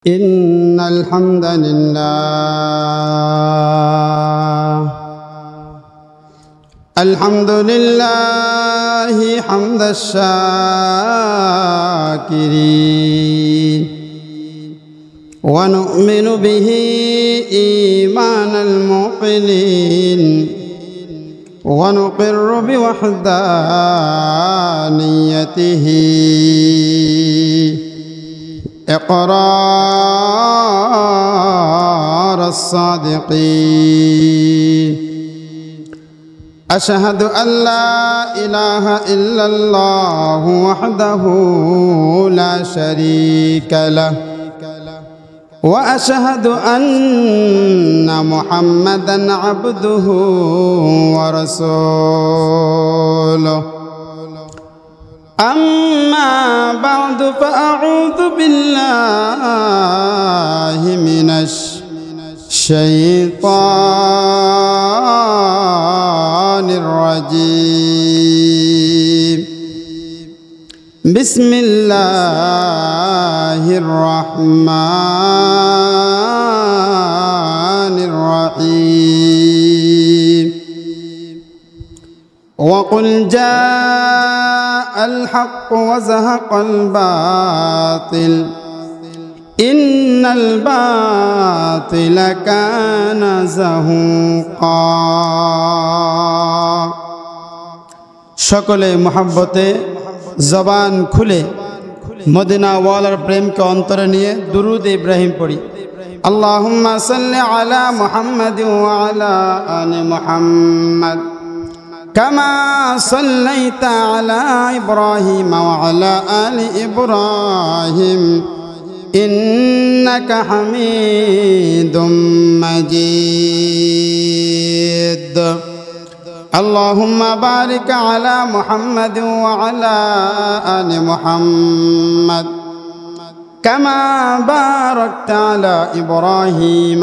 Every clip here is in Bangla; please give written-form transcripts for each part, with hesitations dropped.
إن الحمد لله حمد الشاكرين ونؤمن به إيمان الموقنين ونقر بوحدانيته إقرار الصادقين أشهد أن لا إله إلا الله وحده لا شريك له وأشهد أن محمدًا عبده ورسوله أما بعد فأعوذ بالله من الشيطان الرجيم بسم الله الرحمن الرحيم وقل جاء الحق وزهق الباطل إن الباطل كان زهوقا সকলে محبته জবান খুলে মদিনা ওয়ালার প্রেমকে অন্তরে নিয়ে দুরূদ ইব্রাহিম পড়ি। আল্লাহুম্মা সাল্লি আলা মুহাম্মাদ ওয়া আলা আলি মুহাম্মাদ কামা সাল্লাইতা আলা ইব্রাহিম ওয়া আলা আলি ইব্রাহিম ইন্নাকা হামিদুম মাজিদ। اللهم بارك على محمد وعلى آل محمد كما باركت على إبراهيم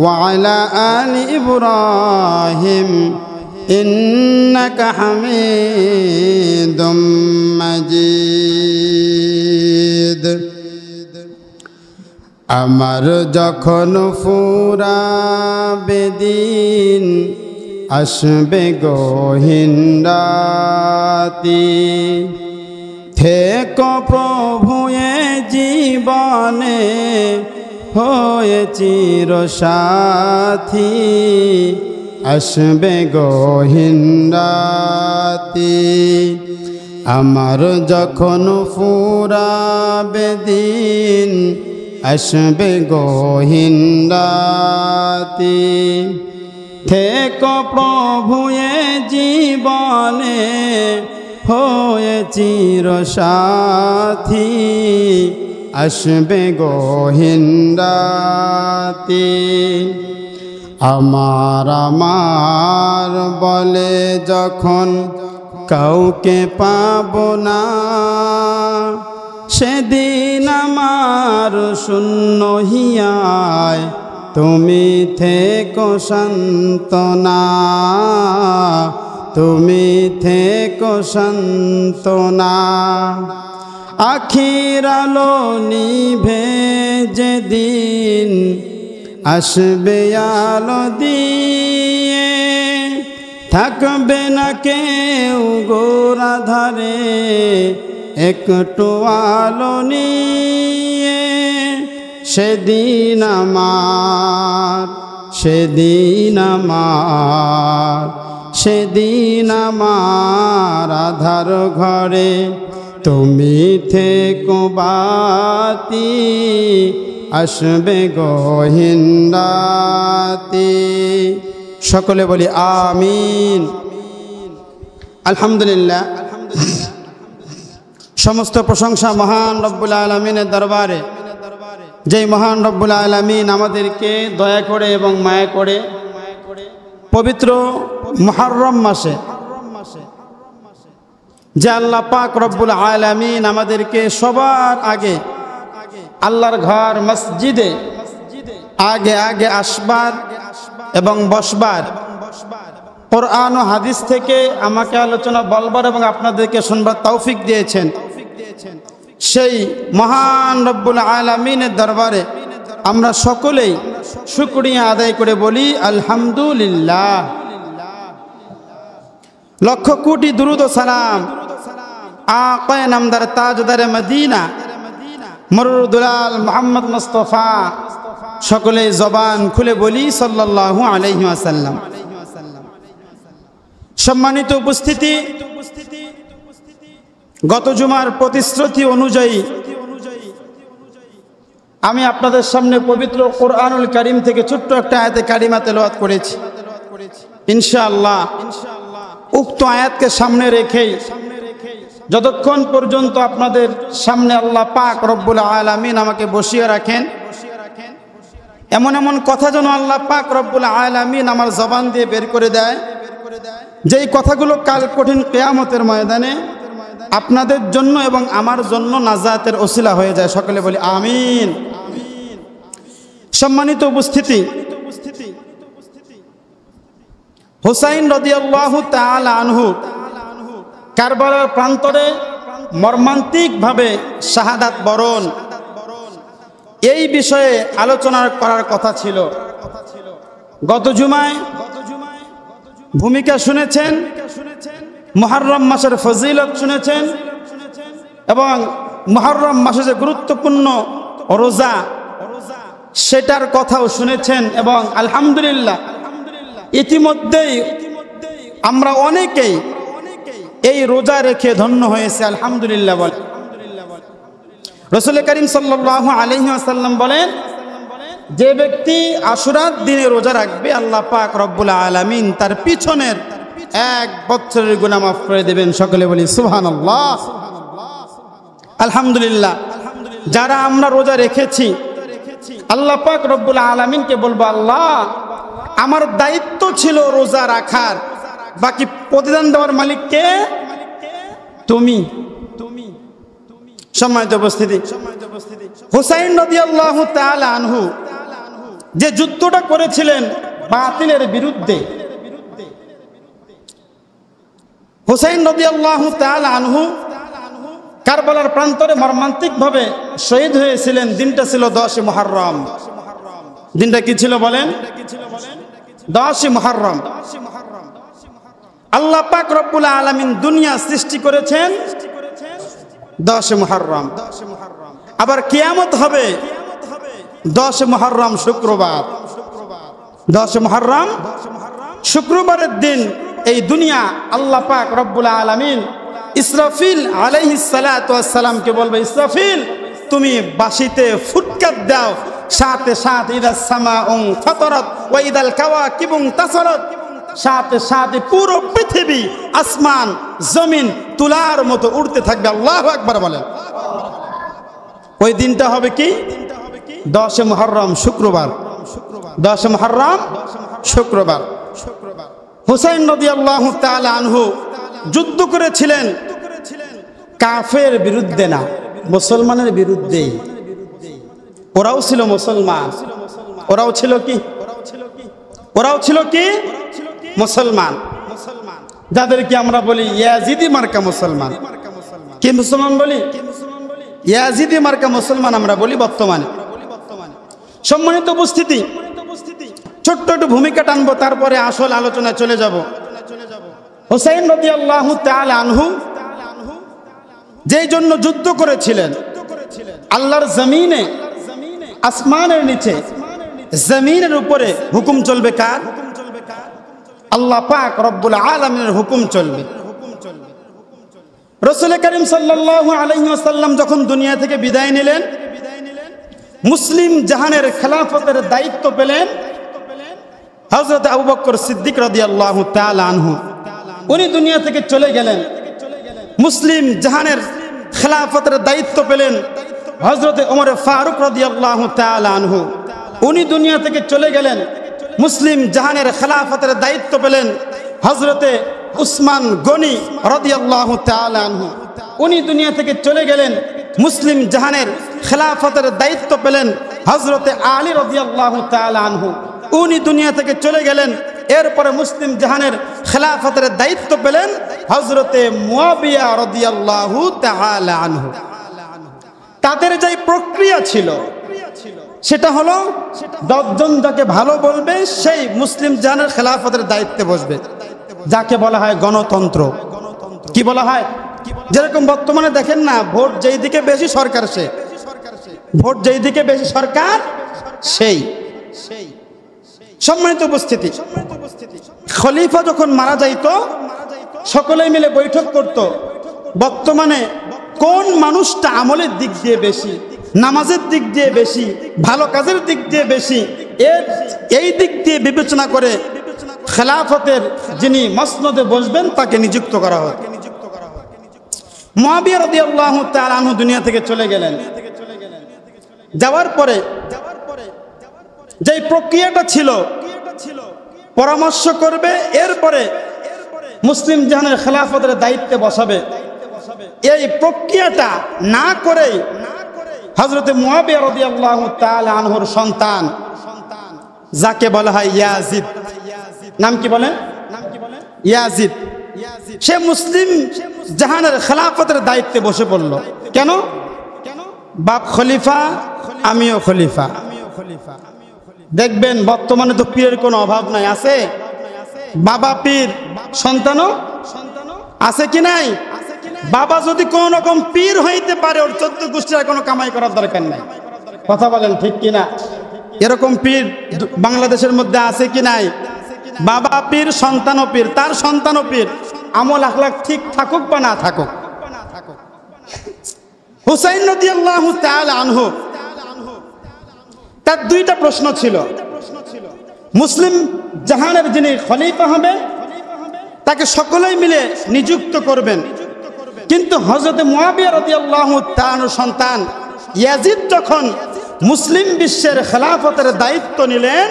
وعلى آل إبراهيم إنك حميد مجيد। আমার যখন ফুরাবে দিন আসবে গহীন রাতি থেকো প্রভু এ জীবনে হয়ে চিরসাথী আসবে গহীন রাতি আমার যখন ফুরাবে দিন আসবে গহীন রাতি থেকো প্রভু এ জীবনে হয়ে চিরসাথী আসবে গহীন রাতি আমার বলে যখন কাউকে পাব না সেদিন আমার শূন্য হিয়ায় তুমি থেকো সান্ত্বনা তুমি থেকো সান্ত্বনা আখির আলো নিভে যেদিন আসবে আলো দিয়ে থাকবে না কেউ গোরা ধারে একটু আলো নিয়ে সেদিন আমার আধার ঘরে তুমি থেকো বাতি আসবে গহীন রাতি। সকলে বলি আমিন। আলহামদুলিল্লাহ, সমস্ত প্রশংসা মহান রব্বুল আলামিনের দরবারে, যেই মহান রব্বুল আলামিন আমাদেরকে দয়া করে এবং মায়া করে পবিত্র মুহররম মাসে যে আল্লাহ পাক রব্বুল আলামিন আমাদেরকে সবার আগে আল্লাহর ঘর মসজিদে আগে আগে আসবার এবং বসবার, কোরআন ও হাদিস থেকে আমাকে আলোচনা বলবার এবং আপনাদেরকে শুনবার তৌফিক দিয়েছেন, সেই মহান রব্বুল আলামিনের দরবারে আমরা সকলেই শুকরিয়া আদায় করে বলি আলহামদুলিল্লাহ। লক্ষ কোটি দুরুদ ও সালাম আকায়ে নামদার তাজদারে মদিনা মরুরুদুলাল মুহাম্মদ মুস্তাফা সকলে জবান খুলে বলি সাল্লাল্লাহু আলাইহি ওয়াসাল্লাম। সম্মানিত উপস্থিতি, গত জুমার প্রতিশ্রুতি অনুযায়ী আমি আপনাদের সামনে পবিত্র কোরআনুল কারীম থেকে ছোট্ট একটা আয়াতে কারিমা তেলাওয়াত করেছি। ইনশাআল্লাহ উক্ত আয়াতকে সামনে রেখেই যতক্ষণ পর্যন্ত আপনাদের সামনে আল্লাহ পাক রব্বুল আলামিন আমাকে বসিয়ে রাখেন, এমন এমন কথা যেন আল্লাহ পাক রব্বুল আলামিন আমার জবান দিয়ে বের করে দেয়, যেই কথাগুলো কাল কঠিন কিয়ামতের ময়দানে আপনাদের জন্য এবং আমার জন্য নাজাতের ওসিলা হয়ে যায়। সকলে বলি আমিন। সম্মানিত উপস্থিতি, হুসাইন রাদিয়াল্লাহু তাআলা আনহু কারবালার প্রান্তরে মর্মান্তিকভাবে শাহাদাত বরণ, এই বিষয়ে আলোচনা করার কথা ছিল। গত জুমায় ভূমিকা শুনেছেন, মুহররম মাসের ফজিলত শুনেছেন এবং মুহররম মাসে যে গুরুত্বপূর্ণ রোজা সেটার কথাও শুনেছেন। এবং আলহামদুলিল্লাহ ইতিমধ্যেই আমরা অনেকেই এই রোজা রেখে ধন্য হয়েছে, আলহামদুলিল্লাহ বলে। রাসূল করিম সাল্লাল্লাহু আলাইহি ওয়াসাল্লাম বলেন, যে ব্যক্তি আশুরার দিনে রোজা রাখবে আল্লাহ পাক রব্বুল আলামিন তার পিছনের 1 বছরের গুনাহ মাফ করে দেবেন। সকলে বলি সুবহানাল্লাহ। আলহামদুলিল্লাহ যারা আমরা রোজা রেখেছি আল্লাহ পাক রব্বুল আলামিনকে বলবো, আল্লাহ আমার দায়িত্ব ছিল রোজা রাখার, বাকি প্রতিদান দেওয়ার মালিক কে? তুমি। সম্মানিত উপস্থিতি, হুসাইন রাদিয়াল্লাহু তাআলা আনহু যে যুদ্ধটা করেছিলেন বাতিলের বিরুদ্ধে, হুসাইন রাদিয়াল্লাহু তাআলা আনহু কারবালার প্রান্তরে মর্মান্তিকভাবে শহীদ হয়েছিলেন। দিনটা ছিল 10 মুহররম। দিনটা কি ছিল বলেন? 10 মুহররম। আল্লাহ পাক রব্বুল আলামিন দুনিয়া সৃষ্টি করেছেন 10 মুহররম। আবার কিয়ামত হবে 10 মুহররম শুক্রবার। 10 মুহররম শুক্রবারের দিন এই দুনিয়া আল্লাহ পাক রব্বুল আলামিন ইসরাফিল আলাইহিস সালাতু ওয়াস সালামকে বলবে, ইসরাফিল তুমি বাঁশিতে ফুৎকার দাও, সাথে সাথে ইদাস সামাউ ফাতারাত ওয়া ইদাল কাওয়াকিবু তাসারাত, সাথে সাথে পুরো পৃথিবী আসমান জমিন তুলার মতো উড়তে থাকবে। আল্লাহু আকবার বলেন। ওই দিনটা হবে কি? 10 মুহররম শুক্রবার। 10 মুহররম শুক্রবার। হুসাইন রাদিয়াল্লাহু তাআলা আনহু যুদ্ধ করেছিলেন কাফের বিরুদ্ধে না, মুসলমানের বিরুদ্ধে। ওরাও ছিল মুসলমান, ওরাও ছিল কি? ওরাও ছিল কি? মুসলমান, যাদেরকে আমরা বলি ইয়াজিদি মার্কা মুসলমান। কি মুসলমান বলি? ইয়াজিদি মার্কা মুসলমান আমরা বলি বর্তমানে। সম্মানিত উপস্থিতি, ছোট্ট একটু ভূমিকা টানবো, তারপরে আসল আলোচনায় চলে যাব। হুসাইন রাদিয়াল্লাহু তাআলা আনহু যেই জন্য যুদ্ধ করেছিলেন, আল্লাহর জমিনে, আসমানের নিচে, জমিনের উপরে হুকুম চলবে কার? আল্লাহ পাক রব্বুল আলামিনের হুকুম চলবে। রাসূল করিম সাল্লাল্লাহু আলাইহি ওয়াসাল্লাম যখন দুনিয়া থেকে বিদায় নিলেন, মুসলিম জাহানের খেলাফতের দায়িত্ব পেলেন হযরত আবু বকর সিদ্দিক রাদিয়াল্লাহু তাআলা আনহু। উনি দুনিয়া থেকে চলে গেলেন। মুসলিম জাহানের খেলাফতের দায়িত্ব পেলেন হযরত ওমর ফারুক রাদিয়াল্লাহু তাআলা আনহু। উনি দুনিয়া থেকে চলে গেলেন। মুসলিম জাহানের খেলাফতের দায়িত্ব পেলেন হযরতে উসমান গনি রাদিয়াল্লাহু তাআলা আনহু। উনি দুনিয়া থেকে চলে গেলেন। মুসলিম জাহানের খেলাফতের দায়িত্ব পেলেন হযরতে আলী রাদিয়াল্লাহু তাআলা আনহু। উনি দুনিয়া থেকে চলে গেলেন। এরপরে মুসলিম জাহানের খেলাফতের দায়িত্ব পেলেন হযরতে মুয়াবিয়া রাদিয়াল্লাহু তাআলা আনহু। তাদের যে প্রক্রিয়া ছিল সেটা হলো 10 জন যাকে ভালো বলবে সেই মুসলিম জাহানের খেলাফতের দায়িত্বে বসবে, যাকে বলা হয় গণতন্ত্র। কি বলা হয়? যেরকম বর্তমানে দেখেন না, ভোট যেই দিকে বেশি সরকার সে, ভোট যেই দিকে বেশি সরকার সেই। সম্মানিত উপস্থিতি, খলিফা যখন মারা যাইতো সকলেই মিলে বৈঠক করত, বর্তমানে কোন মানুষটা আমলের দিক দিয়ে বেশি, নামাজের দিক দিয়ে বেশি, ভালো কাজের দিক দিয়ে বেশি, এই দিক দিয়ে বিবেচনা করে খেলাফতের যিনি মসনদে বসবেন তাকে নিযুক্ত করা হয়। মুআবিয়া রাদিয়াল্লাহু তাআলা আনহু দুনিয়া থেকে চলে গেলেন। যাওয়ার পরে যেই প্রক্রিয়াটা ছিল, পরামর্শ করবে, এরপরে মুসলিম জাহানের খেলাফতের দায়িত্বে বসাবে, এই প্রক্রিয়াটা না করেই হযরত মুআবিয়া রাদিয়াল্লাহু তাআলা আনহুর সন্তান, যাকে বলা হয় ইয়াজিদ, নাম কি বলেন? ইয়াজিদ, সে মুসলিম জাহানের খেলাফতের দায়িত্বে বসে পড়ল। কেন? বাপ খলিফা, আমিও খলিফা। দেখবেন বর্তমানে তো পীরের কোনো অভাব নাই, আছে? বাবা পীর, সন্তানও আছে কি নাই? বাবা যদি কোন রকম পীর হইতে পারে, ওর 14 গোষ্ঠীর কোনো কামাই করার দরকার নাই। কথা বলেন ঠিক কিনা? এরকম পীর বাংলাদেশের মধ্যে আছে কি নাই? বাবা পীর, সন্তানও পীর, তার সন্তানও পীর, আমল আখলাক ঠিক থাকুক বা না থাকুক। হুসাইন রাদিয়াল্লাহু তাআলা আনহু, তার দুইটা প্রশ্ন ছিল। মুসলিম জাহানের যিনি খলিফা হবেন তাকে সকলেই মিলে নিযুক্ত করবেন, কিন্তু হযরত মুআবিয়া রাদিয়াল্লাহু তাআলার সন্তান ইয়াজিদ যখন মুসলিম বিশ্বের খেলাফতের দায়িত্ব নিলেন,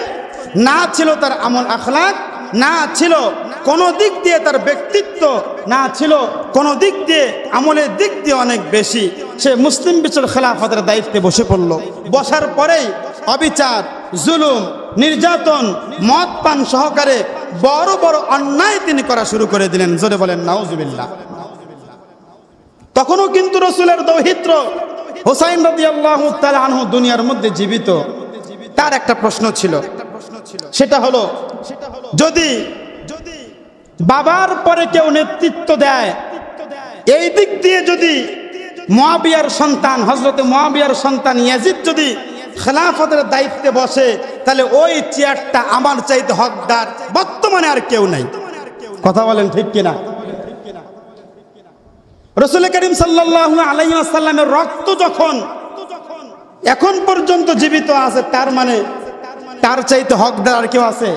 না ছিল তার আমল আখলাক, না ছিল কোনো দিক দিয়ে তার ব্যক্তিত্ব, না ছিল কোনো দিক দিয়ে আমলের দিক দিয়ে অনেক বেশি, সে মুসলিম বিশ্বের খেলাফতের দায়িত্বে বসে পড়ল। বসার পরেই অবিচার, জুলুম, নির্যাতন, মদ পান সহকারে বড় বড় অন্যায় তিনি করা শুরু করে দিলেন। জোরে বলেন নাউজুবিল্লাহ। তখনও কিন্তু রাসূলের দৌহিত্র হুসাইন রাদিয়াল্লাহু তাআলা আনহু দুনিয়ার মধ্যে জীবিত। তার একটা প্রশ্ন ছিল, সেটা হলো যদি বাবার পরে কেউ নেতৃত্ব দেয়, এই দিক দিয়ে যদি মুআবিয়ার সন্তান, হযরত মুআবিয়ার সন্তান ইয়াজিদ যদি খেলাফতের দায়িত্বে বসে, তাহলে ওই চেয়ারটা আমার চাইতে হকদার বর্তমানে আর কেউ নাই। কথা বলেন ঠিক কিনা? রাসূল করিম সাল্লাল্লাহু আলাইহি ওয়াসাল্লামের রক্ত যখন এখন পর্যন্ত জীবিত আছে, তার মানে তার চাইতে হকদার আর কেউ আছে?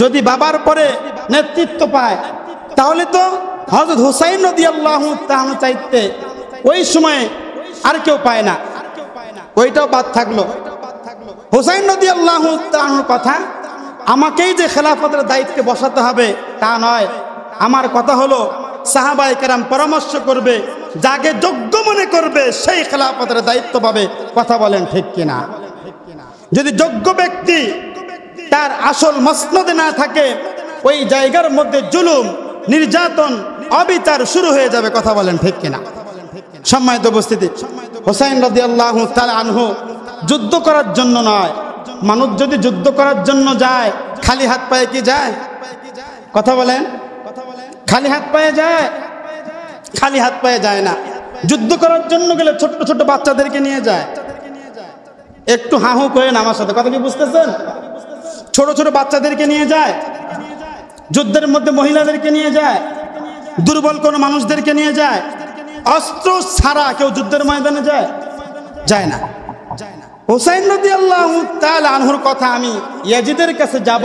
যদি বাবার পরে নেতৃত্ব পায়, তাহলে তো হযরত হুসাইন রাদিয়াল্লাহু তাআলা চাইতে ওই সময়ে আর কেউ পায় না, ওইটাও বাদ থাকলো। হুসাইন রাদিয়াল্লাহু তাআলার কথা, আমাকেই যে খেলাফতের দায়িত্বে বসাতে হবে তা নয়। আমার কথা হলো সাহাবায়ে কেরাম পরামর্শ করবে, যাকে যোগ্য মনে করবে সেই খেলাফতের দায়িত্ব পাবে। কথা বলেন ঠিক কিনা? যদি যোগ্য ব্যক্তি তার আসল মসনদে না থাকে, ওই জায়গার মধ্যে জুলুম, নির্যাতন, অবিচার শুরু হয়ে যাবে। কথা বলেন ঠিক কিনা? সম্মানিত উপস্থিতি, হুসাইন রাদিয়াল্লাহু তাআলা আনহু যুদ্ধ করার জন্য নয়। মানুষ যদি যুদ্ধ করার জন্য যায়, খালি হাত পায়ে কি যায়? কথা বলেন, খালি হাত পায়ে যায়? খালি হাত পায়ে যায় না। যুদ্ধ করার জন্য গেলে ছোট্ট ছোট্ট বাচ্চাদেরকে নিয়ে যায়। একটু হাহু করেন আমার সাথে, কথা কি বুঝতেছেন? ছোট ছোট বাচ্চাদেরকে নিয়ে যায়, যুদ্ধের মধ্যে মহিলাদেরকে নিয়ে যায়, দুর্বল কোনো মানুষদেরকে নিয়ে যায়। অস্ত্র ছাড়া কেউ যুদ্ধের ময়দানে যায় না। হুসাইন রাদিয়াল্লাহু তাআলা আনহুর কথা, আমি ইয়াজিদের কাছে যাব,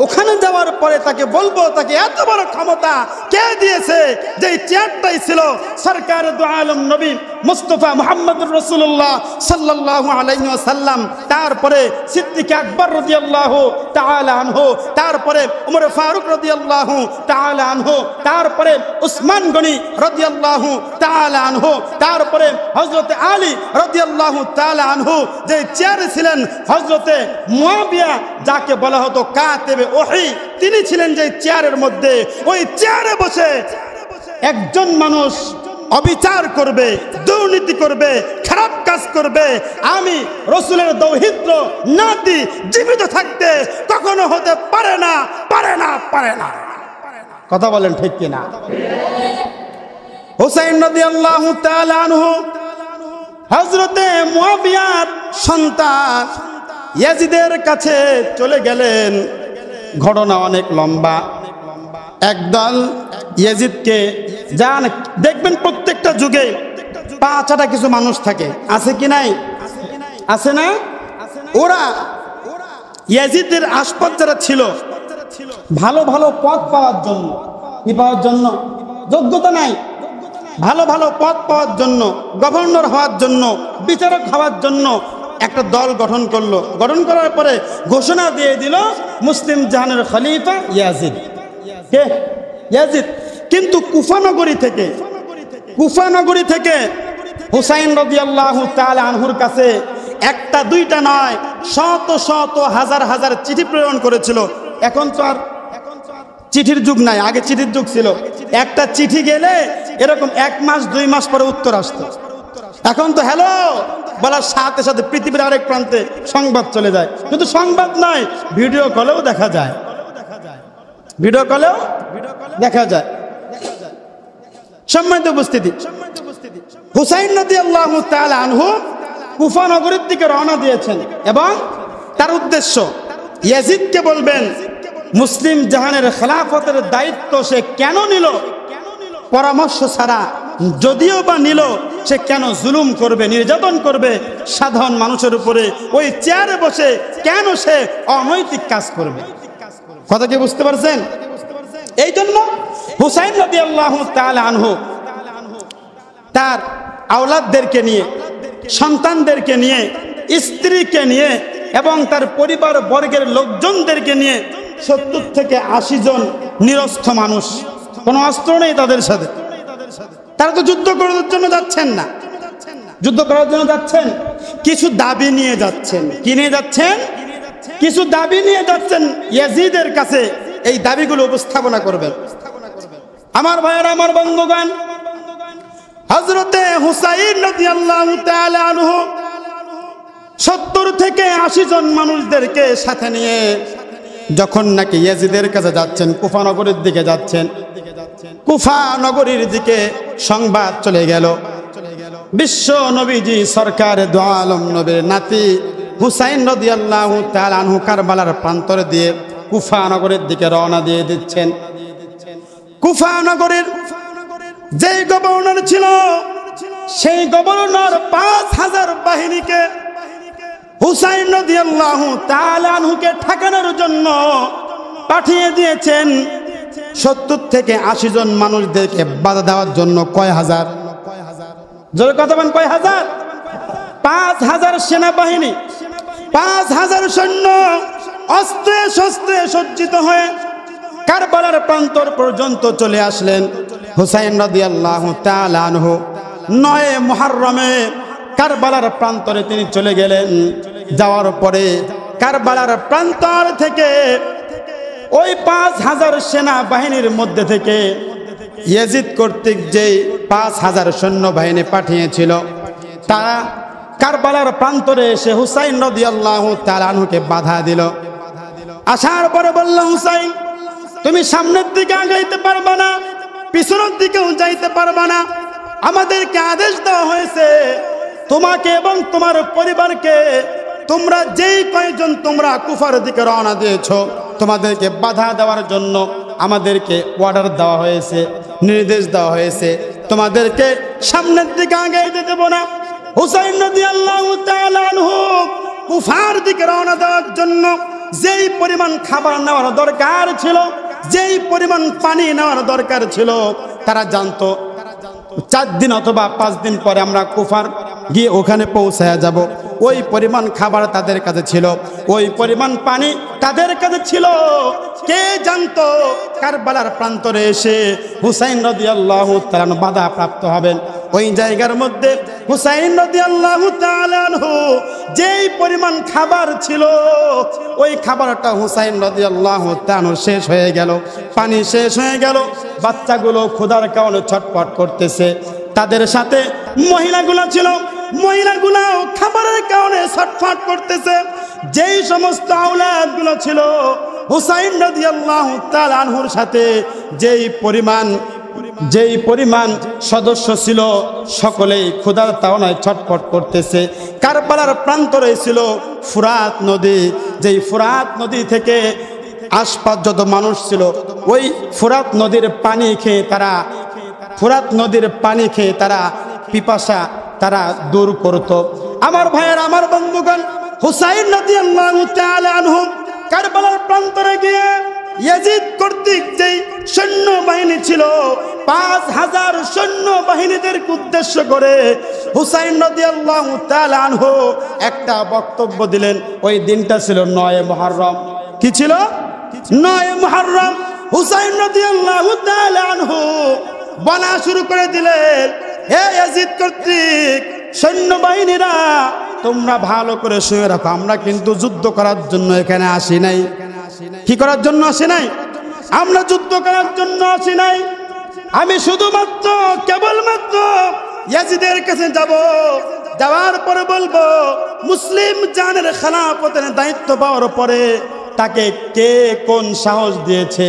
ওখানে যাওয়ার পরে তাকে বলবো, তাকে এত বড় ক্ষমতা কে দিয়েছে, যে চেয়ারটাই ছিল সরকার দু আলম নবী মুস্তাফা মুহাম্মদুর রাসূলুল্লাহ সাল্লাল্লাহু আলাইহি ওয়াসাল্লাম, তারপরে সিদ্দিক আকবর রাদিয়াল্লাহু তাআলা আনহু, তারপরে ওমর ফারুক রাদিয়াল্লাহু তাআলা আনহু, তারপরে উসমান গনি রাদিয়াল্লাহু তাআলা আনহু, তারপরে হযরত আলী রাদিয়াল্লাহু তাআলা আনহু। যে চেয়ারে ছিলেন হযরতে মুআবিয়া, যাকে বলা হতো কাতেবে ওহী, তিনি ছিলেন যে চেয়ারের মধ্যে। ওই চেয়ারে বসে একজন মানুষ অবিচার করবে, দুর্নীতি করবে, খারাপ কাজ করবে, আমি রাসূলের দৌহিত্র নাতি জীবিত থাকতে কখনো হতে পারে না, পারে না, পারে না। কথা বলেন ঠিক কিনা? হুসাইন রাদিয়াল্লাহু তাআলা আনহু হযরতে মুআবিয়ার সন্তান ইয়াজিদের কাছে চলে গেলেন। ঘটনা অনেক লম্বা। একদল ইয়াজিদকে জান দেখবেন প্রত্যেকটা যুগে পাঁচটা কিছু মানুষ থাকে, আছে কি নাই? আছে না? ওরা ইয়াজিদের আশপাশ যারা ছিল ভালো ভালো পদ পাওয়ার জন্য, কি পাওয়ার জন্য? যোগ্যতা নাই, ভালো ভালো পদ পাওয়ার জন্য, গভর্নর হওয়ার জন্য, বিচারক হওয়ার জন্য একটা দল গঠন করলো। গঠন করার পরে ঘোষণা দিয়ে দিল মুসলিম জাহানের খলিফা ইয়াজিদ। কে? ইয়াজিদ। কিন্তু কুফা নগরী থেকে হুসাইন রাদিয়াল্লাহু তাআলা আনহুর কাছে একটা দুইটা নয়, শত শত হাজার হাজার চিঠি প্রেরণ করেছিল। এখন তো আর চিঠির যুগ নাই, আগে চিঠির যুগ ছিল। একটা চিঠি গেলে এরকম 1 মাস 2 মাস পরে উত্তর আসতো। এখন তো হ্যালো বলার সাথে সাথে পৃথিবীর আরেক প্রান্তে সংবাদ চলে যায়। কিন্তু সংবাদ নয়, ভিডিও কলেও দেখা যায়, ভিডিও কলেও দেখা যায়। সম্মানিত উপস্থিতি, হুসাইন রাদিয়াল্লাহু তাআলা আনহু কুফা নগরীর দিকে রওনা দিয়েছেন এবং তার উদ্দেশ্য ইয়াজিদকে বলবেন মুসলিম জাহানের খেলাফতের দায়িত্ব সে কেন নিল পরামর্শ ছাড়া, যদিও বা নিল সে কেন জুলুম করবে, নির্যাতন করবে সাধারণ মানুষের উপরে, ওই চেয়ারে বসে কেন সে অনৈতিক কাজ করবে। কথা কি বুঝতে পারছেন? এই জন্য হুসাইন রাদিয়াল্লাহু তাআলা আনহু তার আওলাদদেরকে নিয়ে, সন্তানদেরকে নিয়ে, স্ত্রীকে নিয়ে এবং তার পরিবার বর্গের লোকজনদেরকে নিয়ে 70 থেকে 80 জন নিরস্ত্র মানুষ, কোনো অস্ত্র নেই তাদের সাথে। তারা তো যুদ্ধ করার জন্য যাচ্ছেন না, যুদ্ধ করার জন্য যাচ্ছেন কিছু দাবি নিয়ে যাচ্ছেন। কি নিয়ে যাচ্ছেন? কিছু দাবি নিয়ে যাচ্ছেন ইয়াজিদের কাছে। এই দাবিগুলো উপস্থাপনা করবেন। আমার ভাইয়েরা, আমার বন্ধুগণ, হযরতে হুসাইন রাদিয়াল্লাহু তাআলা আনহু 70 থেকে 80 জন মানুষদেরকে সাথে নিয়ে যখন নাকি ইয়াজিদের কাছে যাচ্ছেন, কুফা নগরীর দিকে যাচ্ছেন, কুফা নগরীর দিকে সংবাদ চলে গেল বিশ্ব নবীজি সরকার দু আলম নবীর নাতি হুসাইন রাদিয়াল্লাহু তাআলা আনহু কারবালার প্রান্তর দিয়ে কুফা নগরীর দিকে রওনা দিয়ে দিচ্ছেন। কুফা নগরীর যেই গভর্নর ছিল, সেই গভর্নর 5000 বাহিনীকে হুসাইন রাদিয়াল্লাহু তাআলা আনহুকে ঠেকানোর জন্য পাঠিয়ে দিয়েছেন। 70 থেকে 80 জন মানুষদেরকে বাধা দেওয়ার জন্য কয় হাজার, জোরে কথা বলেন, কয় হাজার? 5000 সেনাবাহিনী, 5000 সৈন্য অস্ত্রে শস্ত্রে সজ্জিত হয়ে কারবালার প্রান্তর পর্যন্ত চলে আসলেন। হুসাইন রাদিয়াল্লাহু তাআলা আনহু 9 মুহররমে কারবালার প্রান্তরে তিনি চলে গেলেন। যাওয়ার পরে কারবালার প্রান্তর থেকে ওই 5000 সেনাবাহিনীর মধ্যে থেকে ইয়াজিদ কর্তৃক যেই 5000 সৈন্যবাহিনী পাঠিয়েছিল, তারা কারবালার প্রান্তরে এসে হুসাইন রাদিয়াল্লাহু তাআলা আনহুকে বাধা দিল। আসার পরে বলল, হুসাইন তুমি সামনের দিকে আগাইতে পারবা না, পিছনের দিকেও যাইতে পারবা না। আমাদেরকে আদেশ দেওয়া হয়েছে তোমাকে এবং তোমার পরিবারকে, তোমরা যেই কয়জন তোমরা কুফার দিকে রওনা দিয়েছো, তোমাদেরকে বাধা দেওয়ার জন্য আমাদেরকে অর্ডার দেওয়া হয়েছে, নির্দেশ দেওয়া হয়েছে, তোমাদেরকে সামনের দিকে আগাইতে দেব না। হুসাইন রাদিয়াল্লাহু তাআলা আনহু কুফার দিকে রওনা দেওয়ার জন্য যেই পরিমাণ খাবার নেওয়ার দরকার ছিল, যেই পরিমাণ পানি নেওয়ার দরকার ছিল, তারা জানতো 4 দিন অথবা 5 দিন পরে আমরা কুফার গিয়ে ওখানে পৌঁছায়া যাব। ওই পরিমাণ খাবার তাদের কাছে ছিল, ওই পরিমাণ পানি তাদের কাছে ছিল। কে জানতো কারবালার প্রান্তরে এসে হুসাইন রাদিয়াল্লাহু তাআলা আনহু বাধা প্রাপ্ত হবেন। ওই জায়গার মধ্যে হুসাইন রাদিয়াল্লাহু তাআলা আনহু যেই পরিমাণ খাবার ছিল, ওই খাবারটা হুসাইন রাদিয়াল্লাহু তাআলা আনহু শেষ হয়ে গেল, পানি শেষ হয়ে গেল। বাচ্চাগুলো ক্ষুধার কারণে ছটফট করতেছে, তাদের সাথে মহিলাগুলো ছিল, মহিলাগুলো খাবারের কারণে ছটফট করতেছে। যেই সমস্ত আওলাদগুলো ছিল হুসাইন রাদিয়াল্লাহু তাআলা আনহুর সাথে যেই পরিমাণ সদস্য ছিল, সকলেই ক্ষুধার তাড়নায় ছটফট করতেছে। কারবালার প্রান্তরে ছিল ফুরাত নদী, যেই ফুরাত নদী থেকে আশপাশ যত মানুষ ছিল ওই ফুরাত নদীর পানি খেয়ে তারা পিপাসা তারা দূর করত। আমার ভাইয়ের, আমার বন্ধুগণ, হুসাইন রাদিয়াল্লাহু তাআলা আনহু কারবালার প্রান্তরে গিয়ে ইয়াজিদ কর্তৃক যেই সৈন্যবাহিনী ছিল 5000 সৈন্যবাহিনীদেরকে উদ্দেশ্য করে হুসাইন রাদিয়াল্লাহু তাআলা আনহু একটা বক্তব্য দিলেন। ওই দিনটা ছিল 9 মুহররম। কি ছিল? 9 মুহররম। হুসাইন রাদিয়াল্লাহু তাআলা আনহু বলা শুরু করে দিলেন, হে ইয়াজিদ কর্তৃক সৈন্যবাহিনীরা, তোমরা ভালো করে শুনে রাখো, আমরা কিন্তু যুদ্ধ করার জন্য এখানে আসি নাই। কি করার জন্য আসি নাই? আমরা যুদ্ধ করার জন্য আসি নাই। আমি শুধুমাত্র কেবলমাত্র ইয়াজিদের কাছে যাব, যাওয়ার পরে বলবো মুসলিম জানের খেলাফতের দায়িত্ব পাওয়ার পরে তাকে কে কোন সাহস দিয়েছে,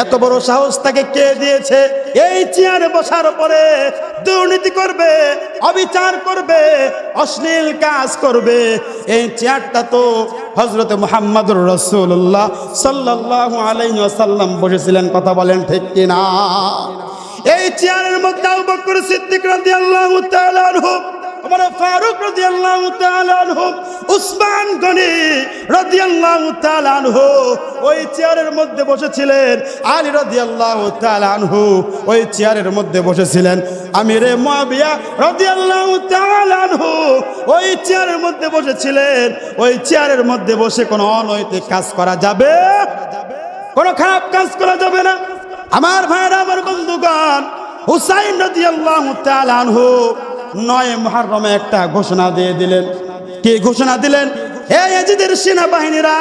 এত বড় সাহস তাকে কে দিয়েছে এই চেয়ারে বসার পরে দুর্নীতি করবে, অবিচার করবে, অশ্লীল কাজ করবে। এই চেয়ারটা তো হযরত মুহাম্মদুর রাসূলুল্লাহ সাল্লাল্লাহু আলাইহি ওয়াসাল্লাম বসেছিলেন। কথা বলেন ঠিক কিনা? এই চেয়ারের মধ্যে আবু বকর সিদ্দিক রাদিয়াল্লাহু তাআলা আনহু, ওমর ফারুক রাদিয়াল্লাহু তাআলা আনহু, উসমান গনি রাদিয়াল্লাহু তাআলা আনহু ওই চেয়ারের মধ্যে বসেছিলেন। আলী রাদিয়াল্লাহু তাআলা আনহু ওই চেয়ারের মধ্যে বসেছিলেন। আমিরে মুয়াবিয়া রাদিয়াল্লাহু তাআলা আনহু ওই চেয়ারের মধ্যে বসেছিলেন। ওই চেয়ারের মধ্যে বসে কোনো অনৈতিক কাজ করা যাবে? কোনো খারাপ কাজ করা যাবে না। আমার ভাইরা, আমার বন্ধুগণ, হুসাইন রাদিয়াল্লাহু তাআলা আনহু 9 মুহররমে একটা ঘোষণা দিয়ে দিলেন। কি ঘোষণা দিলেন? হে ইয়াজিদের সেনাবাহিনীরা,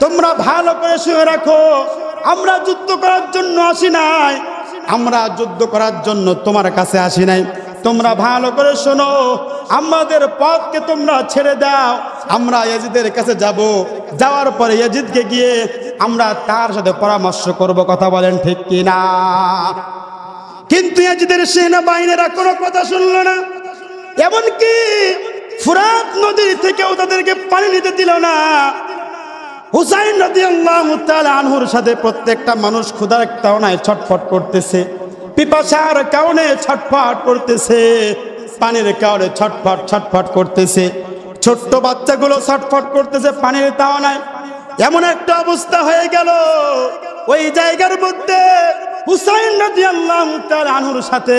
তোমরা ভালো করে শুনে রাখো, আমরা যুদ্ধ করার জন্য আসি নাই, আমরা যুদ্ধ করার জন্য তোমার কাছে আসি নাই। তোমরা ভালো করে শোনো, আমাদের পথকে তোমরা ছেড়ে দাও, আমরা ইয়াজিদের কাছে যাব। যাওয়ার পরে ইয়াজিদকে গিয়ে আমরা তার সাথে পরামর্শ করব। কথা বলেন ঠিক কিনা? কিন্তু ইয়াজিদের সেনাবাহিনীরা কোনো কথা শুনলো না। এমনকি ফুরাত নদী থেকেও তাদেরকে পানি নিতে দিল না। হুসাইন রাদিয়াল্লাহু তাআলা আনহুর সাথে প্রত্যেকটা মানুষ ক্ষুধার তাড়নায় ছটফট করতেছে, পিপাসার কারণে ছটফট করতেছে, পানির কারণে ছটফট করতেছে। ছোট্ট বাচ্চাগুলো ছটফট করতেছে পানির তাড়নায়। এমন একটা অবস্থা হয়ে গেল ওই জায়গার মধ্যে হুসাইন রাদিয়াল্লাহু তাআলা আনহুর সাথে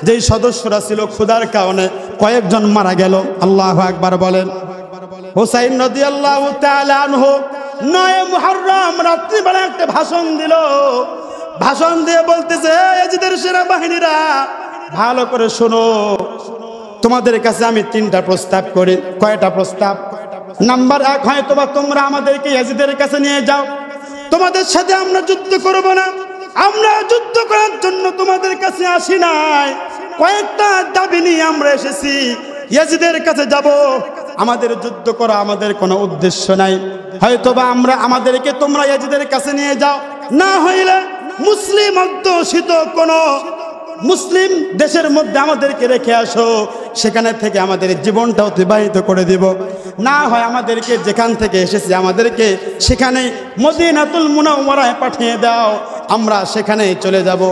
যেই সদস্যরা ছিল ক্ষুধার কারণে কয়েকজন মারা গেল। আল্লাহু আকবার বলেন। হুসাইন রাদিয়াল্লাহু তাআলা আনহু 9 মুহররম রাত্রিবেলা একটা ভাষণ দিল। ভাষণ দিয়ে বলতেছে, ইয়াজিদের সেনাবাহিনীরা, ভালো করে শোনো, তোমাদের কাছে আমি 3টা প্রস্তাব করি। কয়টা প্রস্তাব? নাম্বার 1, হয়তোবা তোমরা আমাদেরকে ইয়াজিদের কাছে নিয়ে যাও, তোমাদের সাথে আমরা যুদ্ধ করব না, আমরা যুদ্ধ করার জন্য তোমাদের কাছে আসি নাই, কয়েকটা দাবি নিয়ে আমরা এসেছি। ইয়াজিদের কাছে যাব, আমাদের যুদ্ধ করা আমাদের কোনো উদ্দেশ্য নাই। হয়তোবা আমাদেরকে তোমরা ইয়াজিদের কাছে নিয়ে যাও, না হইলে মুসলিম অধ্যুষিত কোন মুসলিম দেশের মধ্যে আমাদেরকে রেখে আসো, সেখানে থেকে আমাদের জীবনটা অতিবাহিত করে দিব। না হয় আমাদেরকে যেখান থেকে এসেছি আমাদেরকে সেখানে মদিনাতুল মুনাওয়ারায় পাঠিয়ে দাও, আমরা সেখানেই চলে যাব।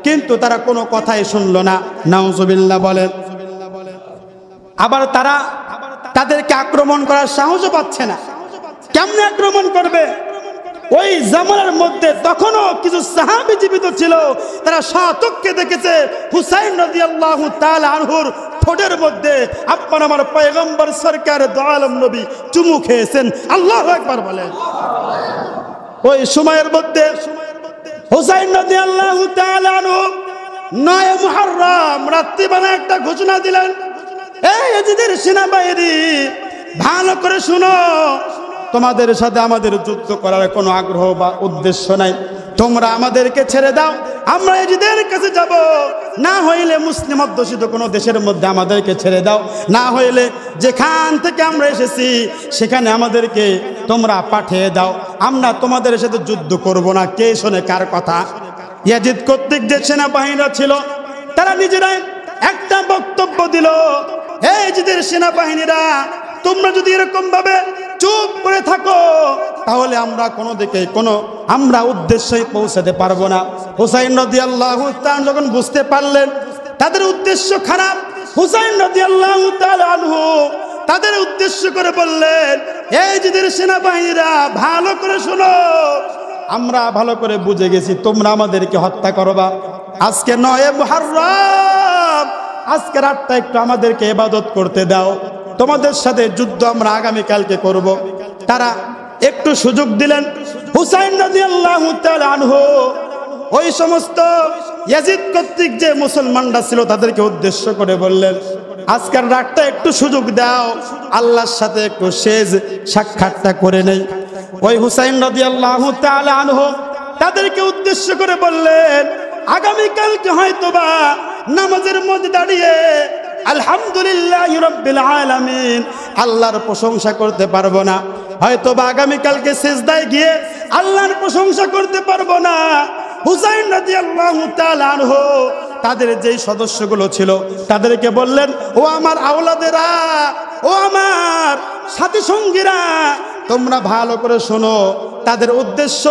কিন্তু তারা কোনো কথাই শুনলো না। নাউজুবিল্লাহ বলেন। আবার তাদেরকে আক্রমণ করার সাহসও পাচ্ছে না। কেমনে আক্রমণ করবে? ওই জামানার মধ্যে তখনও কিছু সাহাবী জীবিত ছিল, তারা সচক্ষে দেখেছে হুসাইন রাদিয়াল্লাহু তাআলা আনহুর ঠোঁটের মধ্যে আপনার আমার পয়গম্বর সরকার দু আলম নবী চুমু খেয়েছেন। আল্লাহু আকবার বলেন। ওই সময়ের মধ্যে হুসাইন রাদিয়াল্লাহু তাআলা আনহু 9 মুহররম রাত্রিবেলা একটা ঘোষণা দিলেন, এই ইয়াজিদের সেনাবাহিনী, ভালো করে শুনো, তোমাদের সাথে আমাদের যুদ্ধ করার কোনো আগ্রহ বা উদ্দেশ্য নাই, তোমরা আমাদেরকে ছেড়ে দাও, আমরা এজিদের কাছে যাব, না হইলে মুসলিম অধ্যুষিত কোনো দেশের মধ্যে আমাদেরকে ছেড়ে দাও, না হইলে যেখান থেকে আমরা এসেছি সেখানে আমাদেরকে তোমরা পাঠিয়ে দাও, আমরা তোমাদের সাথে যুদ্ধ করব না। কে শোনে কার কথা? ইয়াজিদ কর্তৃক যে সেনাবাহিনীরা ছিল তারা নিজেরাই একটা বক্তব্য দিল, এই ইয়াজিদের সেনাবাহিনীরা তোমরা যদি এরকম ভাবে চুপ করে থাকো তাহলে আমরা কোনো দিকে আমরা উদ্দেশ্যে পৌঁছাতে পারবো না। হুসাইন রাদিয়াল্লাহু তাআলা যখন বুঝতে পারলেন তাদের উদ্দেশ্য খারাপ, হুসাইন রাদিয়াল্লাহু তাআলা আনহু তাদের উদ্দেশ্য করে বললেন, এই ইয়াজিদের সেনাবাহিনীরা ভালো করে শোনো, আমরা ভালো করে বুঝে গেছি তোমরা আমাদেরকে হত্যা করবা। আজকে 9 মুহররম, আজকে রাতটা একটু আমাদেরকে ইবাদত করতে দাও, তোমাদের সাথে যুদ্ধ আমরা আগামী কালকে করব। তারা একটু সুযোগ দিলেন। হুসাইন রাদিয়াল্লাহু তাআলা আনহু ওই সমস্ত ইয়াজিদ কর্তৃক যে মুসলমানরা ছিল তাদেরকে উদ্দেশ্য করে বললেন, আজকের রাতটা একটু সুযোগ দাও, আল্লাহর সাথে একটু শেষ সাক্ষাৎটা করে নেই। ওই হুসাইন রাদিয়াল্লাহু তাআলা আনহু তাদেরকে উদ্দেশ্য করে বললেন, আগামী কালকে হয়তোবা নামাজের মধ্যে দাঁড়িয়ে আলহামদুলিল্লাহি রাব্বিল আলামিন আল্লাহর প্রশংসা করতে পারবো না, হয়তোবা আগামী কালকে সিজদায় গিয়ে আল্লাহর প্রশংসা করতে পারবো না। হুসাইন রাদিয়াল্লাহু তাআলা আনহু তাদের যেই সদস্যগুলো ছিল তাদেরকে বললেন, ও আমার আওলাদেরা, ও আমার সাথী সঙ্গীরা, তোমরা ভালো করে শোনো, তাদের উদ্দেশ্য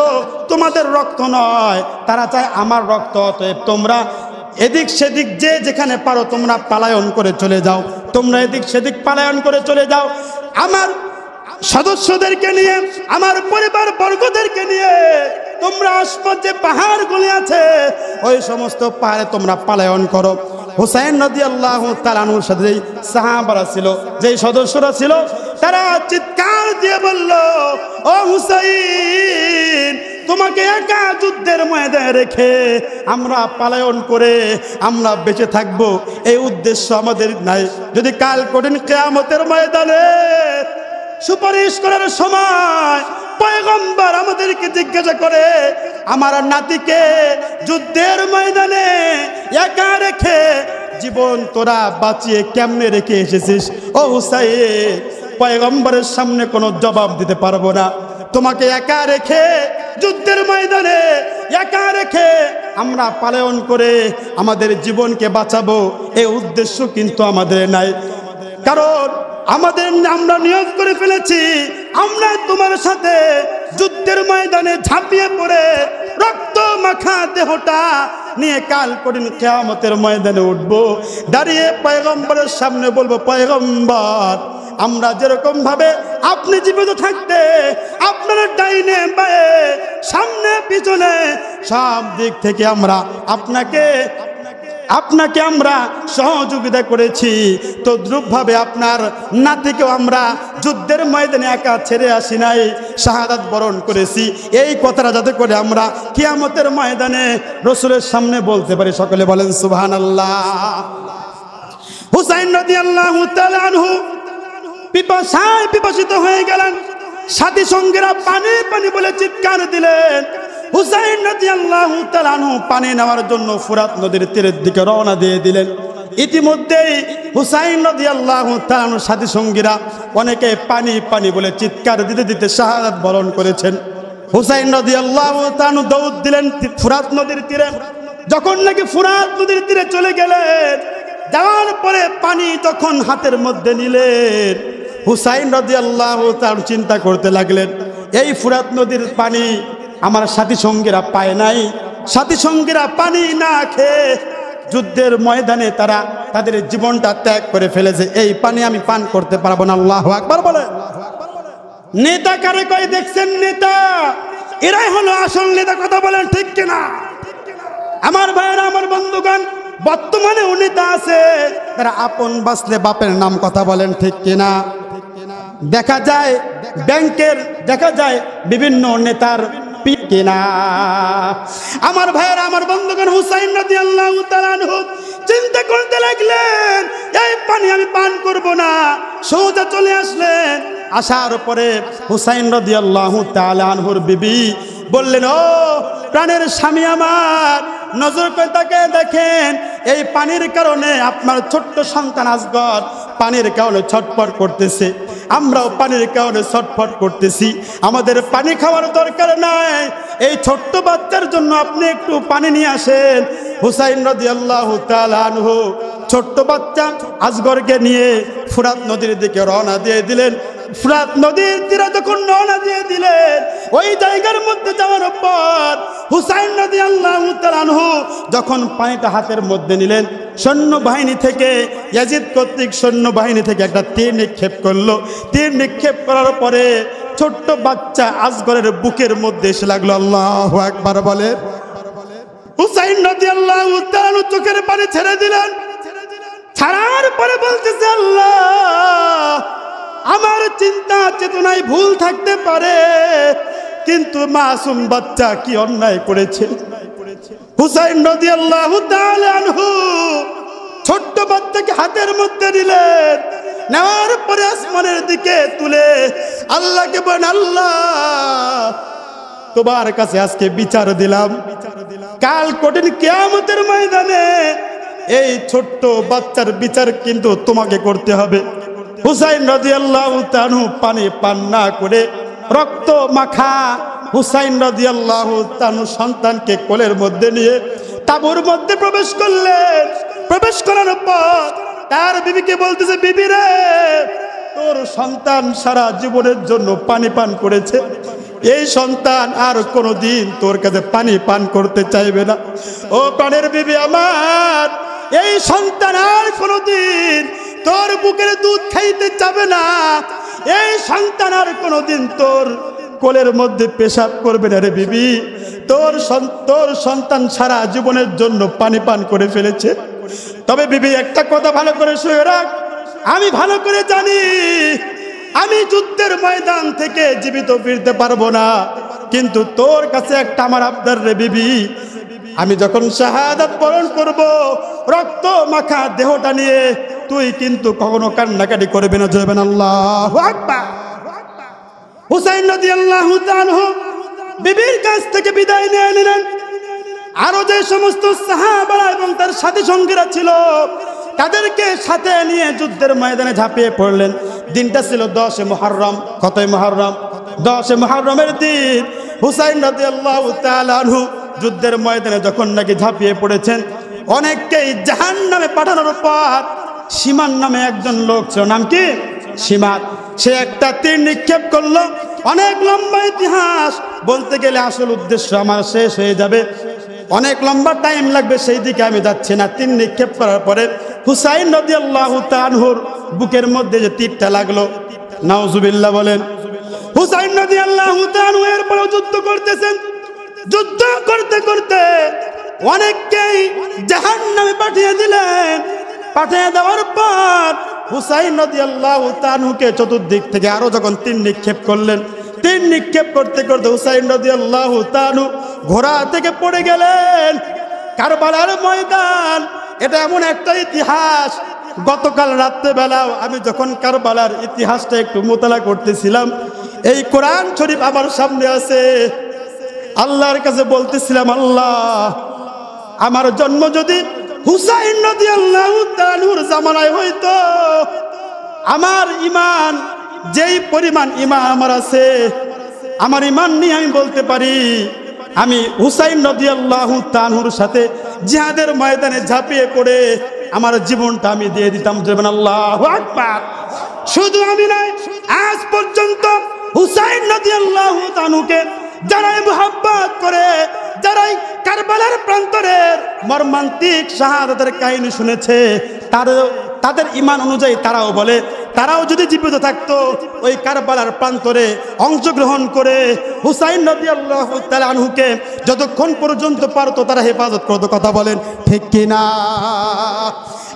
তোমাদের রক্ত নয়, তারা চায় আমার রক্ত। অতএব তোমরা এদিক সেদিক যে যেখানে পারো তোমরা পালায়ন করে চলে যাও, তোমরা এদিক সেদিক পালায়ন করে চলে যাও, আমার সদস্যদেরকে নিয়ে, আমার পরিবার বর্গদেরকে নিয়ে তোমরা আশপাশ যে পাহাড়গুলি আছে ওই সমস্ত পাহাড়ে তোমরা পালায়ন করো। হুসাইন রাদিয়াল্লাহু তাআলা আনহুর সাথে যেই সাহাবারা ছিল, যেই সদস্যরা ছিল, তারা চিৎকার দিয়ে বলল, ও হুসাইন, তোমাকে একা যুদ্ধের ময়দানে রেখে আমরা পালায়ন করে আমরা বেঁচে থাকবো এই উদ্দেশ্য আমাদের নাই। যদি কাল কঠিন কিয়ামতের ময়দানে সুপারিশ করার সময় পয়গম্বর আমাদেরকে জিজ্ঞাসা করে, আমার নাতিকে যুদ্ধের ময়দানে একা রেখে জীবন তোরা বাঁচিয়ে কেমনে রেখে এসেছিস, ও হুসাইন, পয়গম্বরের সামনে কোনো জবাব দিতে পারবো না। তোমাকে একা রেখে যুদ্ধের ময়দানে একা রেখে আমরা পালায়ন করে আমাদের জীবনকে বাঁচাবো এই উদ্দেশ্য কিন্তু আমাদের নাই। কারণ আমরা নিয়োগ করে ফেলেছি, আমরা তোমার সাথে যুদ্ধের ময়দানে ঝাঁপিয়ে পড়ে রক্ত মাখা দেহটা নিয়ে কাল কঠিন কিয়ামতের ময়দানে উঠবো, দাঁড়িয়ে পয়গম্বরের সামনে বলবো, পয়গম্বর, আমরা যেরকম ভাবে আপনি জীবিত থাকতে আপনার ডাইনে বায়ে সামনে পিছনে সব দিক থেকে আমরা আপনাকে আমরা সহযোগিতা করেছি, তদ্রূপভাবে আপনার নাতিকেও আমরা যুদ্ধের ময়দানে একা ছেড়ে আসি নাই, শাহাদাত বরণ করেছি। এই কথাটা যাতে করে আমরা কিয়ামতের ময়দানে রাসূলের সামনে বলতে পারি। সকলে বলেন সুবহানাল্লাহ। হুসাইন রাদিয়াল্লাহু তাআলা আনহু পিপাসায় পিপাসিত হয়ে গেলেন, সাথী সঙ্গীরা পানি পানি বলে চিৎকার দিলেন। হুসাইন রাদিয়াল্লাহু তাআলা আনহু পানি নেওয়ার জন্য ফুরাত নদীর তীরের দিকে রওনা দিয়ে দিলেন। ইতিমধ্যেই হুসাইন রাদিয়াল্লাহু তাআলা আনহুর সাথী সঙ্গীরা অনেকে পানি পানি বলে চিৎকার দিতে দিতে শাহাদাত বরণ করেছেন। হুসাইন রাদিয়াল্লাহু তাআলা আনহু দৌড় দিলেন ফুরাত নদীর তীরে। যখন নাকি ফুরাত নদীর তীরে চলে গেলেন, যাওয়ার পরে পানি তখন হাতের মধ্যে নিলেন, হুসাইন রাদিয়াল্লাহু তাআলা চিন্তা করতে লাগলেন, এই ফুরাত নদীর পানি আমার সাথী সঙ্গীরা পায় নাই, সাথী সঙ্গীরা পানি না খেয়ে যুদ্ধের ময়দানে তারা তাদের জীবনটা ত্যাগ করে ফেলেছে, এই পানি আমি পান করতে পারবো না। আল্লাহু আকবার বলে। নেতা কারে কয় দেখছেন? নেতা এরাই হলো আসল নেতা। কথা বলেন ঠিক কিনা? আমার ভাইরা, আমার বন্ধুগণ, বর্তমানে নেতা আছে তারা আপন বাঁচলে বাপের নাম। কথা বলেন ঠিক কিনা? দেখা যায় ব্যাংকের, দেখা যায় বিভিন্ন নেতার কিনা। আমার ভাইয়েরা, আমার বন্ধুগণ, হুসাইন রাদিয়াল্লাহু তাআলা আনহু চিন্তা করতে লাগলেন, এই পানি আমি পান করব না। সোজা চলে আসলেন। আসার পরে হুসাইন রাদিয়াল্লাহু তাআলা আনহুর বিবি বললেন, ও প্রাণের স্বামী আমার, ও নজর করে তাকে দেখেন এই পানির কারণে আপনার ছোট্ট সন্তান আসগর পানির কারণে ছটফট করতেছে, আমরাও পানির কারণে ছটফট করতেছি। আমাদের পানি খাওয়ার দরকার নাই, এই ছোট্ট বাচ্চার জন্য আপনি একটু পানি নিয়ে আসেন। হুসাইন রাদিয়াল্লাহু তাআলা আনহু ছোট্ট বাচ্চা আসগরকে নিয়ে ফুরাত নদীর দিকে রওনা দিয়ে দিলেন। ফুরাত নদীর তীরে যখন রওনা দিয়ে দিলেন, ওই জায়গার মধ্যে যাওয়ার পর হুসাইন রাদিয়াল্লাহু তাআলা আনহু যখন পানিটা হাতের মধ্যে নিলেন, সৈন্যবাহিনী থেকে ইয়াজিদ কর্তৃক সৈন্যবাহিনী থেকে একটা তীর নিক্ষেপ করলো। তীর নিক্ষেপ করার পরে ছোট্ট বাচ্চা আসগরের বুকের মধ্যে এসে লাগলো। আল্লাহু আকবার বলে। হুসাইন রাদিয়াল্লাহু তাআলা চোখের পানি ছেড়ে দিলেন। ছাড়ার পরে বলতেছে, আল্লাহ, আমার চিন্তা চেতনায় ভুল থাকতে পারে, কিন্তু মাসুম বাচ্চা কি অন্যায় করেছে? হুসাইন রাদিয়াল্লাহু তাআলা আনহু ছোট্ট বাচ্চাকে হাতের মধ্যে নিলেন। নেওয়ার পরে আসমানের দিকে তুলে আল্লাহকে বলেন, আল্লাহ, তোমার কাছে আজকে বিচার দিলাম, কাল কঠিন কিয়ামতের ময়দানে এই ছোট্ট বাচ্চার বিচার কিন্তু তোমাকে করতে হবে। হুসাইন রাদিয়াল্লাহু তাআলা পানি পান না করে রক্ত মাখা হুসাইন রাদিয়াল্লাহু তাআলা সন্তানকে কোলের মধ্যে নিয়ে তাঁবুর মধ্যে প্রবেশ করলেন। প্রবেশ করার পর তার বিবিকে বলতেছে, বিবি রে, তোর সন্তান সারা জীবনের জন্য পানি পান করেছে, এই সন্তান আর কোনোদিন তোর কাছে পানি পান করতে চাইবে না। ও প্রাণের বিবি আমার, এই সন্তান আর কোনোদিন তোর বুকের দুধ খাইতে চাবে না, এই সন্তান আর কোনোদিন তোর কোলের মধ্যে পেশাব করবে না রে বিবি। তোর সন্তান সারা জীবনের জন্য পানি পান করে ফেলেছে। তবে বিবি, একটা কথা ভালো করে শুনে রাখ, আমি ভালো করে জানি আমি যুদ্ধের ময়দান থেকে জীবিত ফিরতে পারবো না, কিন্তু তোর কাছে একটা আমার আবদার রে বিবি, আমি যখন শাহাদাত বরণ করব, রক্ত মাখা দেহটা নিয়ে তুই কিন্তু কখনো কান্নাকাটি করবি না। জয়বেন আল্লাহু আকবার। হুসাইন রাদিয়াল্লাহু তাআলা বিবির কাছ থেকে বিদায় নিয়ে নিলেন। আরো যে সমস্ত সাহাবারা এবং তার সাথী সঙ্গীরা ছিল তাদেরকে সাথে নিয়ে যুদ্ধের ময়দানে ঝাঁপিয়ে পড়লেন। দিনটা ছিল 10 মুহররম। কতই মুহররম? 10 মুহররমের দিন হুসাইন রাদিয়াল্লাহু তাআলা আনহু যুদ্ধের ময়দানে যখন নাকি ঝাঁপিয়ে পড়েছেন, অনেককেই জাহান্নামে পাঠানোর পর সীমান নামে একজন লোক ছিল, নাম কি? সীমান। সে একটা তীর নিক্ষেপ করলো। অনেক লম্বা ইতিহাস, বলতে গেলে আসল উদ্দেশ্য আমার শেষ হয়ে যাবে, অনেক লম্বা টাইম লাগবে, সেই দিকে আমি যাচ্ছি না। তীর নিক্ষেপ করার পরে হুসাইন রাদিয়াল্লাহু তাআলা আনহুর বুকের মধ্যে যে তীরটা লাগলো, নাউজুবিল্লাহ বলেন। হুসাইন রাদিয়াল্লাহু তাআলা আনহু এরপরে যুদ্ধ করতেছেন। যুদ্ধ করতে করতে অনেককেই জাহান্নামে পাঠিয়ে দিলেন। পাঠিয়ে দেওয়ার পর হুসাইন রাদিয়াল্লাহু তাআলা আনহুকে চতুর্দিক থেকে আরো যখন তীর নিক্ষেপ করলেন, তীর নিক্ষেপ করতে করতে হুসাইন রাদিয়াল্লাহু তাআলা আনহু ঘোড়া থেকে পড়ে গেলেন। কারবালার ময়দান এটা এমন একটা ইতিহাস, গতকাল রাত্রেবেলাও আমি যখন কারবালার ইতিহাসটা একটু মোতালা করতেছিলাম, এই কোরআন শরীফ আমার সামনে আছে, আল্লাহর কাছে বলতেছিলাম, আল্লাহ, আমার জন্ম যদি হুসাইন রাদিয়াল্লাহু তাআলা আনহুর জামানায় হইতো, আমার ঈমান যেই পরিমাণ ঈমান আমার আছে, আমার ঈমান নিয়ে আমি বলতে পারি আমি হুসাইন রাদিয়াল্লাহু তাআলা আনহুর সাথে জিহাদের ময়দানে ঝাঁপিয়ে পড়ে আমার জীবনটা আমি দিয়ে দিতাম। যেমন আল্লাহু আকবার। শুধু আমি নয়, আজ পর্যন্ত হুসাইন রাদিয়াল্লাহু তাআলা আনহুকে যারাই মুহাব্বত করে, যারাই কারবালার প্রান্তরের মর্মান্তিক শাহাদাতের কাহিনী শুনেছে, তাদের ঈমান অনুযায়ী তারাও বলে, তারাও যদি জীবিত থাকতো ওই কারবালার প্রান্তরে অংশগ্রহণ করে হুসাইন রাদিয়াল্লাহু তাআলা আনহুকে যতক্ষণ পর্যন্ত পারতো তারা হেফাজত করতো। কথা বলেন ঠিক কিনা?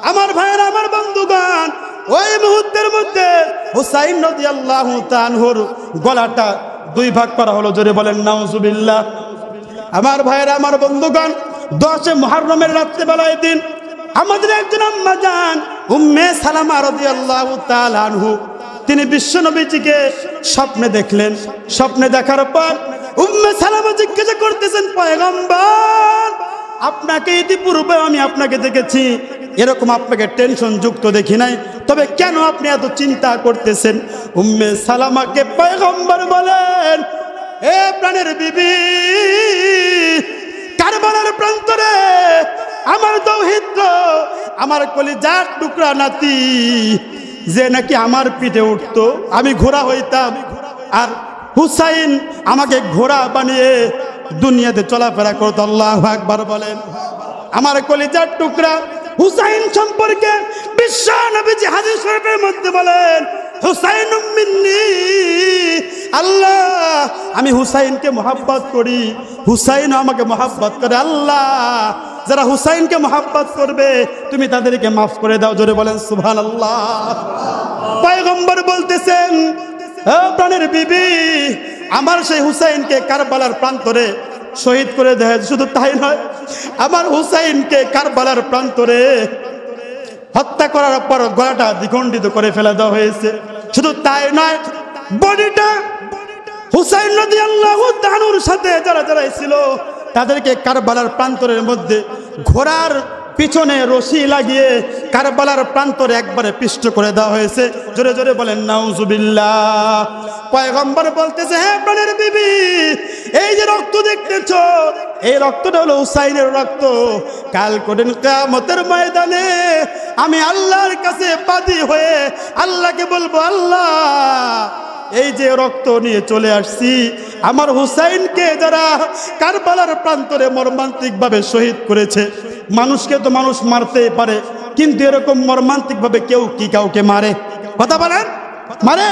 আমার ভাইয়েরা, আমার বন্ধুগণ, ওই মুহূর্তের মধ্যে হুসাইন রাদিয়াল্লাহু তাআলা আনহুর গলাটা 2 ভাগ করা হলো। জোরে বলেন নাউজুবিল্লাহ। আমার ভাইয়েরা, আমার বন্ধুগণ, 10 মুহররমের রাত্রিবেলায় দিন আমাদের একজন আম্মা জান উম্মে সালামা রাদিয়াল্লাহু তাআলা আনহু, তিনি বিশ্বনবীজিকে স্বপ্নে দেখলেন। স্বপ্নে দেখার পর উম্মে সালামা জিজ্ঞাসা করতেছেন, পয়গম্বর, আপনাকে ইতিপূর্বে আমি আপনাকে দেখেছি, এরকম আপনাকে টেনশন যুক্ত দেখি নাই, তবে কেন আপনি এত চিন্তা করতেছেন? উম্মে সালামাকে পয়গম্বর বলেন, এ প্রাণের বিবি, কারবালার প্রান্তরে আমার দৌহিত্র, আমার কলিজার টুকরা নাতি, যে নাকি আমার পিঠে উঠতো, আমি ঘোড়া হইতাম, আর হুসাইন আমাকে ঘোড়া বানিয়ে দুনিয়াতে চলাফেরা করতো। আল্লাহু আকবার বলেন। আমার কলিজার টুকরা হুসাইন সম্পর্কে বিশ্ব নবীজি হাদিস শরীফের মধ্যে বলেন, হুসাইনুম মিন্নি, আল্লাহ আমি হুসাইনকে মহব্বত করি, হুসাইন আমাকে মহব্বত করে। আল্লাহ যারা হুসাইনকে মহব্বত করবে তুমি তাদেরকে মাফ করে দাও। জোরে বলেন সুবহানাল্লাহ। পয়গম্বর বলতেছেন, ও প্রাণের বিবি, আমার সেই হুসাইনকে কারবালার প্রান্তরে শহীদ করে দেয়। শুধু তাই নয়, আমার হুসাইনকে কারবালার প্রান্তরে হত্যা করার পর গলাটা দ্বিখণ্ডিত করে ফেলে দেওয়া হয়েছে। শুধু তাই নয়, বডিটা হুসাইন রাদিয়াল্লাহু তাআলার সাথে যারা যারা ছিল তাদেরকে কারবালার প্রান্তরের মধ্যে ঘোড়ার পিছনে রশি লাগিয়ে কারবালার প্রান্তরে একবারে পিষ্ট করে দেওয়া হয়েছে। জোরে জোরে বলেন নাউজুবিল্লাহ। পয়গম্বর বলতেছে, হ্যাঁ প্রাণের বিবি, এই যে রক্ত দেখতেছো, এই রক্তটা হলো হুসাইনের রক্ত। কাল কঠিন কিয়ামতের ময়দানে আমি আল্লাহর কাছে বাদী হয়ে আল্লাহকে বলবো, আল্লাহ এই যে রক্ত নিয়ে চলে আসছি, আমার হুসাইনকে যারা কারবালার প্রান্তরে মর্মান্তিকভাবে শহীদ করেছে, মানুষকে তো মানুষ মারতেই পারে, কিন্তু এরকম মর্মান্তিকভাবে কেউ কি কাউকে মারে? কথা বলেন, মারে?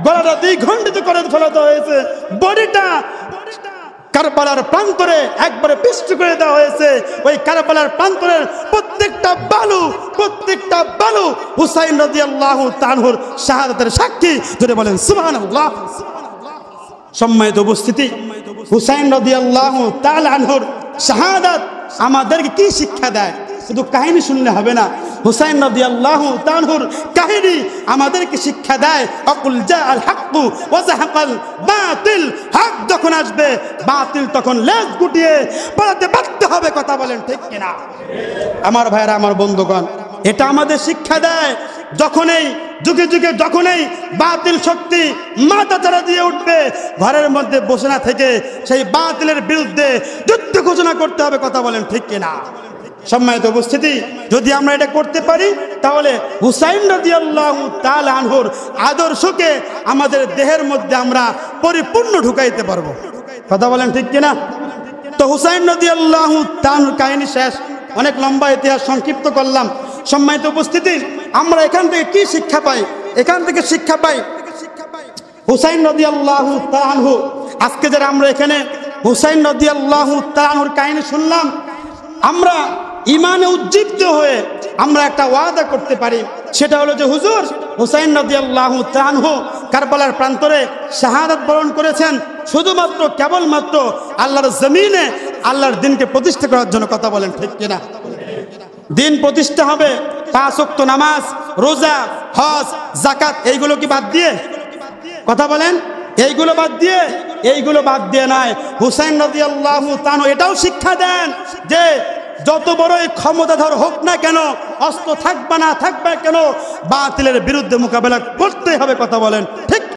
গলাটা দ্বিখণ্ডিত করে ফেলা হয়েছে, বডিটা কারবালার প্রান্তরে একবারে পিষ্ট করে দেওয়া হয়েছে। ওই কারবালার প্রান্তরের প্রত্যেকটা বালু হুসাইন রাদিয়াল্লাহু তাআলার শাহাদাতের সাক্ষী। যদি বলেন সুবহানাল্লাহ। সম্মানিত উপস্থিতি, হুসাইন রাদিয়াল্লাহু তাআলা আনহুর শাহাদাত আমাদেরকে কি শিক্ষা দেয়? শুধু কাহিনী শুনলে হবে না, হুসাইন রাদিয়াল্লাহু তাআলার কাহিনী আমাদেরকে শিক্ষা দেয়। আকুল জাআল হাক্কু ওয়া যাহাকাল বাতিল, হক যখন আসবে বাতিল তখন লেজ গুটিয়ে পালাতে বাধ্য হবে। কথা বলেন ঠিক কিনা? আমার ভাইরা, আমার বন্ধুগণ, এটা আমাদের শিক্ষা দেয়, যখনই যুগে যুগে যখনই বাতিল শক্তি মাথা চাড়া দিয়ে উঠবে, ঘরের মধ্যে বসে না থেকে সেই বাতিলের বিরুদ্ধে যুদ্ধ ঘোষণা করতে হবে। কথা বলেন ঠিক কিনা? সম্মানিত উপস্থিতি, যদি আমরা এটা করতে পারি তাহলে হুসাইন রাদিয়াল্লাহু তাআলা আনহুর আদর্শকে আমাদের দেহের মধ্যে আমরা পরিপূর্ণ ঢুকাইতে পারবো। কথা বলেন ঠিক কিনা? তো হুসাইন রাদিয়াল্লাহু তাআলার কাহিনী শেষ, অনেক লম্বা ইতিহাস সংক্ষিপ্ত করলাম। সম্মানিত উপস্থিতি, আমরা এখান থেকে কি শিক্ষা পাই? এখান থেকে শিক্ষা পাই হুসাইন রাদিয়াল্লাহু তাআলা আনহু, আজকে যারা আমরা এখানে হুসাইন রাদিয়াল্লাহু তাআলা আনহুর কাহিনী শুনলাম, আমরা ইমানে উজ্জীবিত হয়ে আমরা একটা ওয়াদা করতে পারি, সেটা হলো যে হুজুর হুসাইন রাদিয়াল্লাহু তাআলা আনহু কারবালার প্রান্তরে শাহাদাত বরণ করেছেন শুধুমাত্র কেবলমাত্র আল্লাহর জমিনে আল্লাহর দ্বীনকে প্রতিষ্ঠা করার জন্য। কথা বলেন ঠিক কিনা? দিন প্রতিষ্ঠা হবে 5 ওয়াক্ত নামাজ, রোজা, হজ, যাকাত, এইগুলো কি বাদ দিয়ে? কথা বলেন, এইগুলো বাদ দিয়ে নাই। হুসাইন রাদিয়াল্লাহু তাআলা এটাও শিক্ষা দেন যে যত বড়ই ক্ষমতাধর হোক না কেন, অস্ত্র থাকবে না থাকবে কেন, বাতিলের বিরুদ্ধে মোকাবেলা করতে হবে। কথা বলেন ঠিক